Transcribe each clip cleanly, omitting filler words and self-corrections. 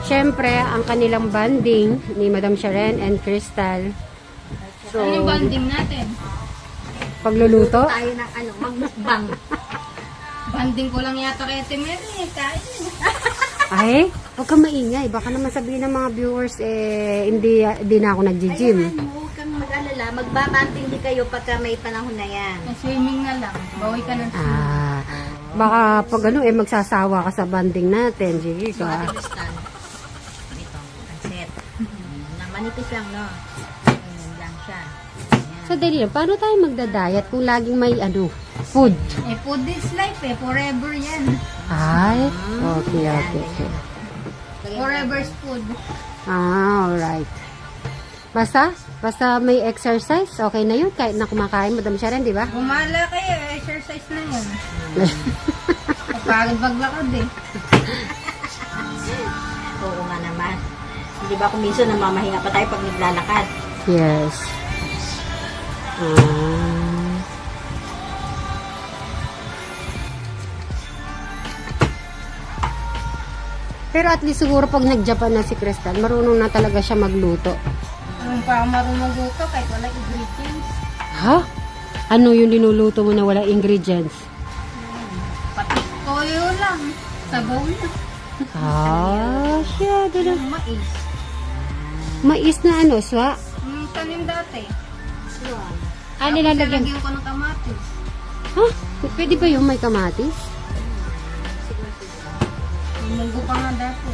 syempre, ang kanilang banding ni Madam Sharon and Crystal. So, Ano yung banding natin? pagluluto? Tayo ng magmukbang. Banding ko lang yata kay Ate Mary. Kain. Ay, huwag kang maingay. Baka naman sabihin ng mga viewers, hindi na ako nag-gym. Ayan, huwag kang mag-alala. Magbabanding din kayo pagka may panahon na yan. Swimming na lang. Bawi ka ng swimming. Baka pag magsasawa ka sa banding natin. Sige So, ka. Ate Crystal. Ito, pansit. Manipis lang, no? Ayan lang siya. Ayan. So, dali lang. Paano tayo magda-diet kung laging may food? Food is life Forever yan. Ay, okay. Forever's food. Alright. Basta may exercise, okay na yun. Kahit na kumakain, Madam Sharon, di ba? Gumala kayo. Exercise na yan. Kapagod maglakad Oo nga naman. Hindi ba kung minsan namamahinga pa tayo pag naglalakad? Yes. Pero at least siguro pag nag-Japan na si Crystal, marunong na talaga siya magluto. Anong pa marunong luto kahit wala ingredients. Ha? Ano yung linuluto mo na wala ingredients? Pati toyo lang. Sabaw na. Siya, dala. Yung mais. Mais na swa? Tanim dati. Nilalagyan. Lalagyan ko ng kamatis. Ha? Pwede ba yung may kamatis? Yung munggo pa nga dati.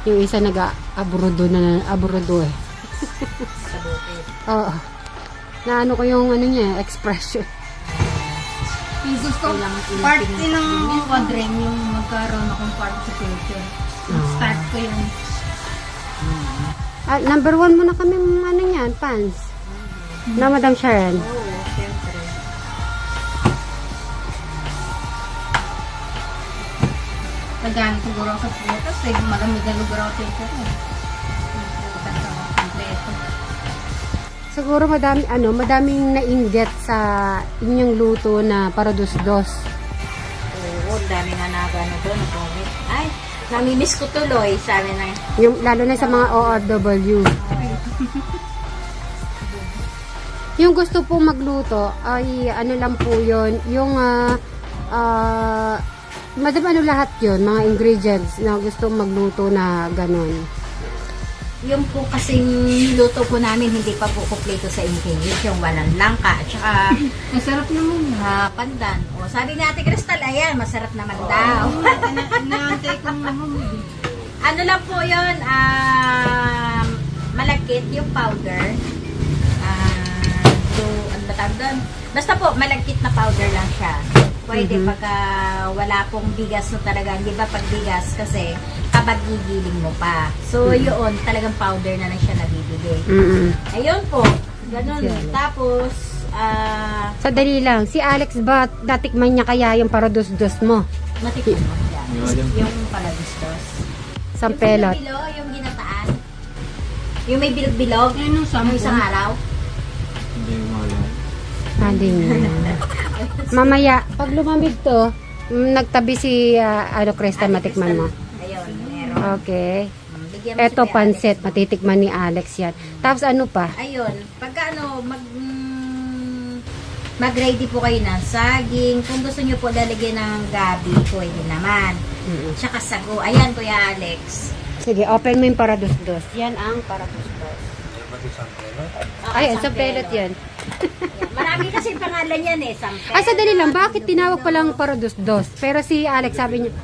Yung isa nag-abrodo abrodo Oo. Naano ko yung niya, expression. Yung gusto, part din ng quadren yung magkaroon akong part sa future. Start ko yun. Number 1 muna kami yan, fans. Na Madam Sharon. Oo, siyempre. Tagaan siguro ako sa puto kasi malamig na lugar ako sa ito. Siguro madaming nainggit sa inyong luto na paradusdos. Oo, dami nga nagano doon. Ay, namimiss ko tuloy, sabi na. Yung, lalo na sa mga OFW. Yung gusto pong magluto, ay lang po yun. Yung, madam lahat yun, mga ingredients na gusto magluto na ganon. Yung po kasing luto po namin, hindi pa po kumpleto sa ingredients. Yung walang langka, at saka Masarap naman yun. pandan. O, sabi ni Ate Crystal, ayan, masarap naman daw. Inaantay ko naman. Ano lang po yun, malagkit yung powder. Ano ba tawag doon? Basta po, malagkit na powder lang siya. Pwede pagka wala pong bigas na talaga. Hindi ba pag bigas kasi kapag gigiling mo pa. So, yun, talagang powder na lang siya nabibili. Ayun po, ganun. Tapos, Sa dali lang, si Alex ba datikman niya kaya yung paradusdos mo? matikman mo yan. Yung paladustos. Sa pelot. Yung bilog, yung ginataan. Yung may bilog-bilog. Ayun yung Yung isang araw. Hindi nga. Mamaya, pag lumamig to, nagtabi si Crystal, matikman mo. Ayun, meron. Okay. Bigyan mo Eto si Kuya Alex. pansit, matitikman ni Alex yan. Tapos ano pa? Ayun, pagka mag-ready po kayo ng saging. Kung gusto nyo po lalagyan ng gabi, pwede naman. Tsaka sago. Ayan, Kuya Alex. Sige, open mo yung paradusdos. Yan ang paradusdos. Ay, sa pelot yan. Marami kasi pangalan yan sampel. Sa dali lang, bakit tinawag palang paradusdos? Pero si Alex sabi niya,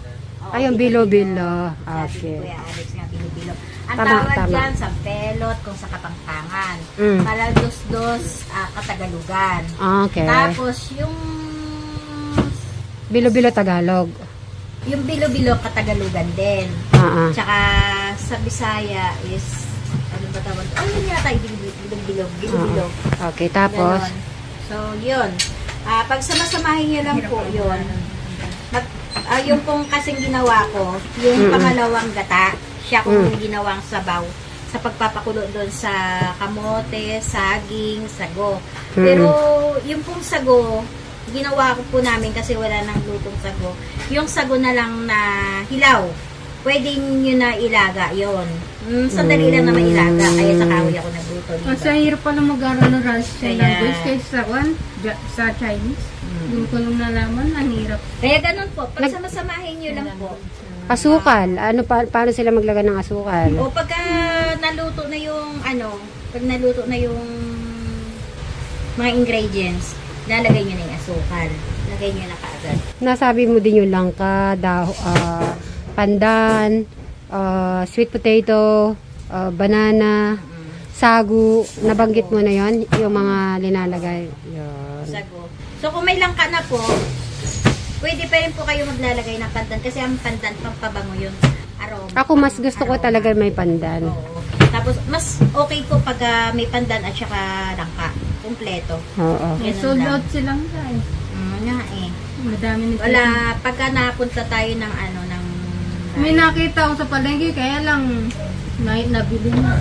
ayun, bilo-bilo. Okay. Kuya Alex nga, binibilo. Ang Tama, tawag tama. dyan, sampelot, kung sa Kapampangan. Mm. Paladusdos, Katagalugan. Okay. Tapos, yung Bilo-bilo Tagalog. bilo-bilo Katagalugan din. Tsaka sa Bisaya is, ano ba tawag? Yun yata, bilog-bilog. Bilog-bilog. Okay, tapos? Ganon. So, yun. Pag samasamahin nyo lang po yun, yung pong kasing ginawa ko, yung pangalawang gata, siya kung ginawang sabaw sa pagpapakulo doon sa kamote, saging, sago. Pero yung pong sago, ginawa ko po namin kasi wala nang lutong sago. Yung sago na lang na hilaw. Pwede nyo na ilaga yon. Sandali lang naman ilaga. Kaya sa kahoy ako nagluto. Kasi ang hirap pala mag-aral ng Russian Kaya- language kaysa sa Chinese. Doon ko nung nalaman, ang hirap. Kaya ganun po. Pag samasamahin nyo lang po. Asukal. Ano paano sila maglagay ng asukal? O pagka naluto na yung pag naluto na yung mga ingredients, lalagay nyo na yung asukal. Lagay nyo na kaagad. Nasabi mo din yung langka, pandan, sweet potato, banana, sagu. Nabanggit mo na yon yung mga linalagay. Yun. Sago. So kung may langka na po, pwede pa rin po kayo maglalagay ng pandan kasi ang pandan pampabango yun. Aroma. Ako mas gusto ko talaga may pandan. Oo. Tapos mas okay po pag may pandan at saka langka. Kumpleto. Oo. May Ganun sold lang. out silang guys. Nga eh. Madami nito. Wala, pagka napunta tayo ng ng May nakita ako sa palengke, kaya lang nabili na.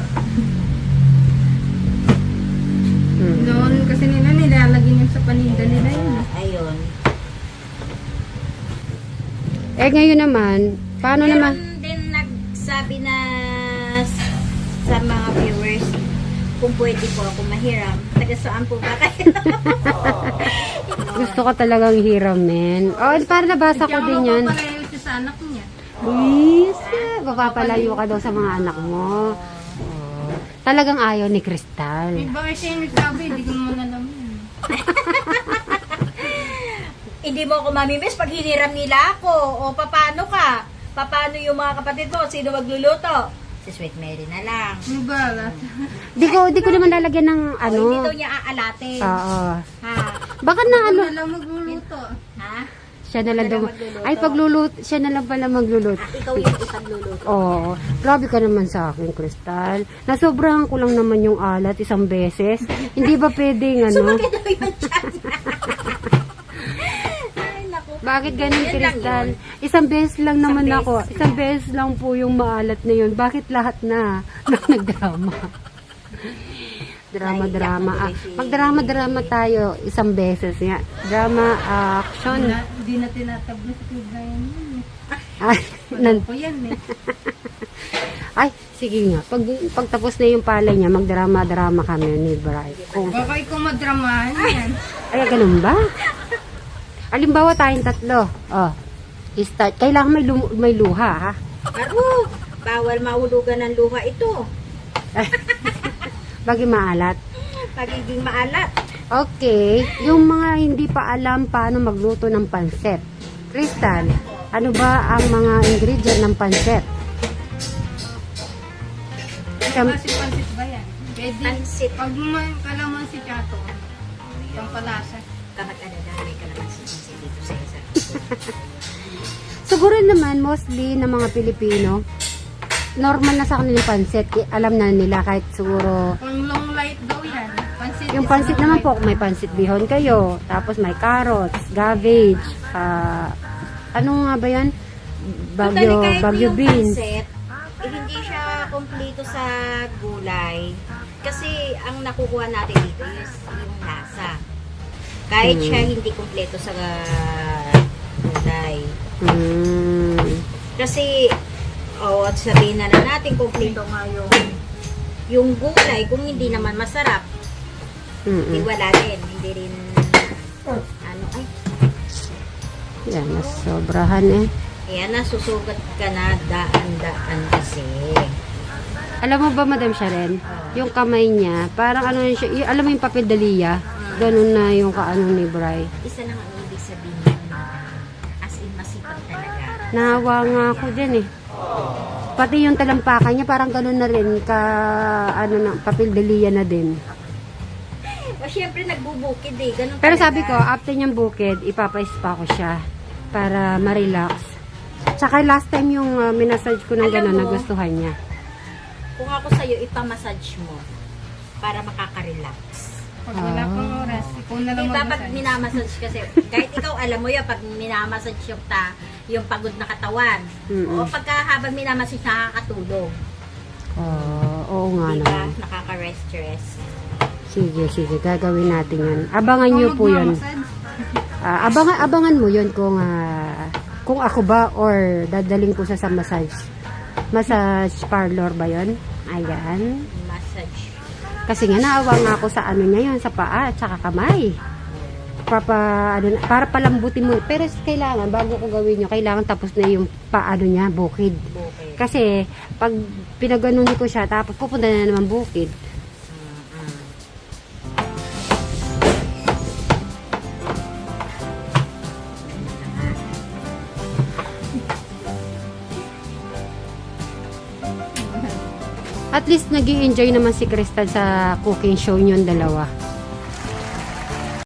Noon kasi nila nilalagyan yun sa paninda nila yun. Ayun. Eh ngayon naman, paano naman? Meron din nagsabi na sa mga viewers kung pwede po ako mahiram. Taga saan po ba kayo? Gusto ko talagang hiramin. Oh, para nabasa ko din yan. Mapapalayo siya sa anak niya. Luis, mapapalayo ka daw sa mga anak mo. Oh, talagang ayaw ni Crystal. May bakit siya yung nagsabi, hindi ko naman alam yun. Hindi mo ako mamimiss pag hiniram nila ako. O paano ka? Paano yung mga kapatid mo? Sino magluluto? Si Sweet Mary na lang. May balat. Di ko naman lalagyan ng O, hindi ano. daw niya aalatin. Oo. Ha? Baka na ano, Ano lang magluluto. Ha? siya na lang daw. magluluto. Ay, pagluluto, siya na lang pala magluluto. Ikaw yung ipagluluto. Oo. Grabe ka naman sa akin, Crystal. Nasobrahan ko lang naman yung alat isang beses. Hindi ba pwedeng ano? Sumakit daw yung chat. Ay, naku. Bakit ganun, Yun lang Crystal? yun. Isang beses lang naman beses ako. Isang beses lang po yung maalat na yun. Bakit lahat na nagdrama? Drama. Magdrama-drama tayo isang beses nga. Drama, action. Hindi na tinatablo sa Brian yun. Ay, Alam ko yan eh. ay, sige nga. Pagtapos na yung palay niya, magdrama-drama kami ni Bri. Kung, Baka ikaw madramahan yan. ay, ganun ba? Alimbawa tayong tatlo. Oh, start. Kailangan may luha, ha? Aro, bawal mahulugan ng luha ito. Bagay maalat. Pagiging maalat. Okay, yung mga hindi pa alam paano magluto ng pansit. Crystal, ano ba ang mga ingredient ng pansit? Kasi pansit ba yan? Pwede. Pansit. Pag kalaman si Chato, pampalasa. Kamag-alala, ka naman si dito sa isa. Siguro naman, mostly ng mga Pilipino, normal na sa kanila yung pansit. Alam na nila kahit siguro. Kung long light daw yan, pansit. Yung pansit naman po, may pansit bihon kayo. Tapos may carrots, cabbage, ano nga ba yan? Bagyo beans. Pansit, hindi siya kompleto sa gulay. Kasi ang nakukuha natin dito is yung lasa. Kahit siya hindi kompleto sa gulay. Kasi, at sabihin na natin kompleto nga yung gulay, kung hindi naman masarap, hindi wala din. Hindi rin, Yan, nasobrahan eh. ayan, nasusugat ka na daan-daan kasi. Alam mo ba, Madam Sharon, yung kamay niya, parang ano yun siya, alam mo yung papel daliya? Ganun na yung kaano ni Bri. Isa lang ang ibig sabihin. As in, masipag talaga. Nahawa nga ako dyan eh. Pati yung talampakan niya, parang ganun na rin, papel daliya na din. O, syempre, nagbubukid eh. Ganun Pero talaga. sabi ko, after niyang bukid, ipapa-spa ko siya para ma-relax. Tsaka last time yung minasage ko ng Alam gano'n, mo, nagustuhan niya. Kung ako sa'yo, ipamassage mo para makaka-relax. Pag wala pang oras, ikaw na lang Diba pag magbasay. minamassage kasi, kahit ikaw alam mo yun, pag minamassage yung pagod na katawan, o pagka habang minamassage, nakakatulog. Oo nga Diba? naman. Nakaka-rest-rest. Sige, gagawin natin yan. Abangan niyo po yun. Magmamassage. Abangan mo yun kung ako ba or dadaling ko sa massage parlor ba yun? Ayan. Massage. Kasi nga naawa nga ako sa ano niya yun, sa paa at saka kamay. Para palambutin mo. Pero kailangan, bago ko gawin yun, kailangan tapos na yung paano niya, bukid. Kasi, pag pinaganunin ko siya, tapos pupunta na naman bukid. At least nag-i-enjoy naman si Crystal sa cooking show niyon dalawa.